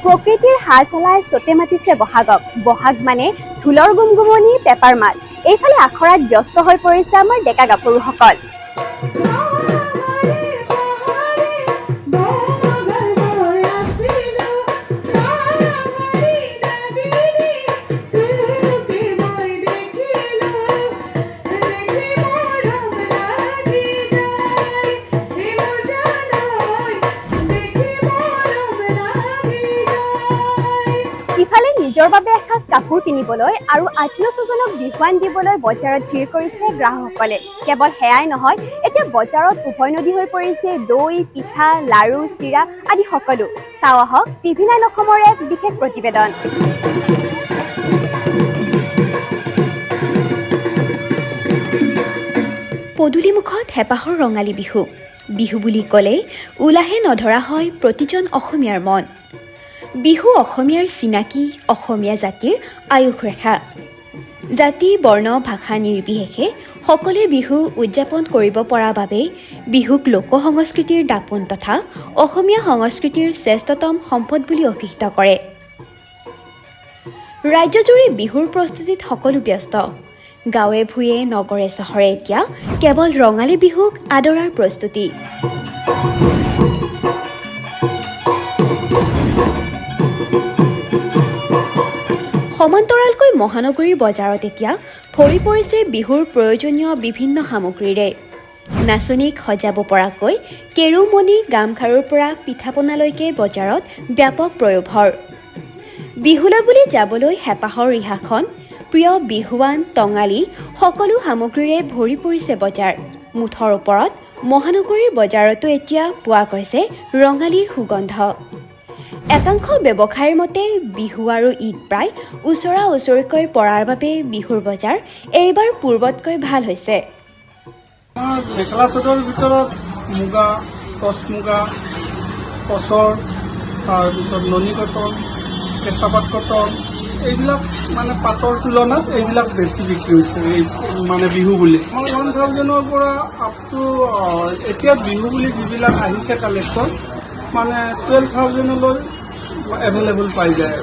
প্ৰকৃতিৰ হাল চলাই চতে মাতিছে বহাগক। বহাগ মানে ঢোলৰ গুমগুমনি, পেপাৰ মাত। এইফালে আখৰাত ব্যস্ত হৈ পৰিছে আমাৰ ডেকা গাভৰুসকল। ইফালে নিজৰ বাবে এসাঁজ কাপোৰ কিনিবলৈ আৰু আত্মীয়স্বজনক বিহুৱান দিবলৈ বজাৰত ভিৰ কৰিছে গ্ৰাহকসকলে। কেৱল সেয়াই নহয়, এতিয়া বজাৰত উভৈনদী হৈ পৰিছে দৈ, পিঠা, লাড়ু, চিৰা আদি সকলো। চাওঁ আহক TV9 অসমৰ এক বিশেষ প্ৰতিবেদন। পদূলিমুখত হেঁপাহৰ ৰঙালী বিহু। বিহু বুলি ক'লেই উলাহে নধৰা হয় প্ৰতিজন অসমীয়াৰ মন। বিহু অসমীয়াৰ চিনাকি, অসমীয়া জাতিৰ আয়ুস ৰেখা। জাতি, বৰ্ণ, ভাষা নিৰ্বিশেষে সকলোৱে বিহু উদযাপন কৰিব পৰা বাবেই বিহুক লোক সংস্কৃতিৰ দাপোন তথা অসমীয়া সংস্কৃতিৰ শ্ৰেষ্ঠতম সম্পদ বুলি অভিহিত কৰে। ৰাজ্যজুৰি বিহুৰ প্ৰস্তুতিত সকলো ব্যস্ত। গাঁৱে ভূঞে, নগৰে চহৰে এতিয়া কেৱল ৰঙালী বিহুক আদৰাৰ প্ৰস্তুতি। সমান্তৰালকৈ মহানগৰীৰ বজাৰত এতিয়া ভৰি পৰিছে বিহুৰ প্ৰয়োজনীয় বিভিন্ন সামগ্ৰীৰে। নাচনীক সজাব পৰাকৈ কেৰুমণি, গামখাৰুৰ পৰা পিঠাপনালৈকে বজাৰত ব্যাপক প্ৰয়োভৰ। বিহুলৈ বুলি যাবলৈ হেঁপাহৰ ৰিহাখন, প্ৰিয় বিহুৱান, টঙালি সকলো সামগ্ৰীৰে ভৰি পৰিছে বজাৰ। মুঠৰ ওপৰত মহানগৰীৰ বজাৰতো এতিয়া পোৱা গৈছে ৰঙালীৰ সুগন্ধ। একাংশ ব্যৱসায়ীৰ মতে বিহু আৰু ঈদ প্ৰায় ওচৰা ওচৰিকৈ পৰাৰ বাবে বিহুৰ বজাৰ এইবাৰ পূৰ্বতকৈ ভাল হৈছে। মেখেলা চাদৰ ভিতৰত মুগা, টচ মুগা, টচৰ, তাৰপিছত ননী কটন, কেঁচাপাত কটন, এইবিলাক মানে পাটৰ তুলনাত এইবিলাক বেছি বিক্ৰী হৈছে মানে বিহু বুলি। 1,000ৰ পৰা আপ টু এতিয়া বিহু বুলি যিবিলাক আহিছে কালেকশ্যন মানে 12,000লৈ এভেইলেবল পাই যায়।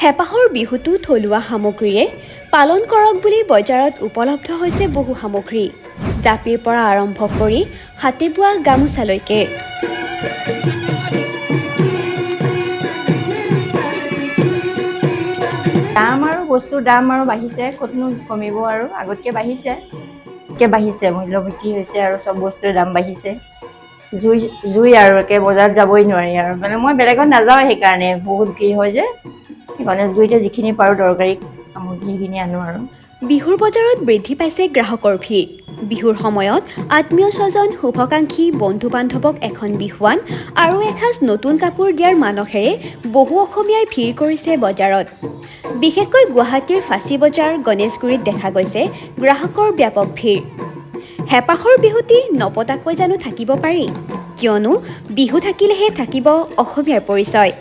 হেঁপাহৰ বিহুটো থলুৱা সামগ্ৰীৰে পালন কৰক বুলি বজাৰত উপলব্ধ হৈছে বহু সামগ্ৰী। জাপিৰ পৰা আৰম্ভ কৰি হাতে বোৱা গামোচালৈকে। দাম আৰু বস্তুৰ দাম আৰু বাঢ়িছে, ক'তনো কমিব আৰু আগতকৈ বাঢ়িছে মূল্যবৃদ্ধি হৈছে আৰু চব বস্তুৰ দাম বাঢ়িছে। জুই আৰু একে বজাৰত যাবই নোৱাৰি আৰু মানে মই বেলেগত নাযাওঁ, সেইকাৰণে বহুত ভিৰ হয় যে গণেশগুৰিতে যিখিনি পাৰোঁ দৰকাৰী সামগ্ৰী সেইখিনি আনো আৰু। বিহুৰ বজাৰত বৃদ্ধি পাইছে গ্ৰাহকৰ ভিৰ। বিহুৰ সময়ত আত্মীয় স্বজন, শুভাকাংক্ষী, বন্ধু বান্ধৱক এখন বিহুৱান আৰু এসাঁজ নতুন কাপোৰ দিয়াৰ মানসেৰে বহু অসমীয়াই ভিৰ কৰিছে বজাৰত। বিশেষকৈ গুৱাহাটীৰ ফাঁচী বজাৰ, গণেশগুৰিত দেখা গৈছে গ্ৰাহকৰ ব্যাপক ভিৰ। হেঁপাহৰ বিহুটি নপতাকৈ জানো থাকিব পাৰি? কিয়নো বিহু থাকিলেহে থাকিব অসমীয়াৰ পৰিচয়।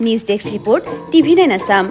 News desk report, TV9 Assam.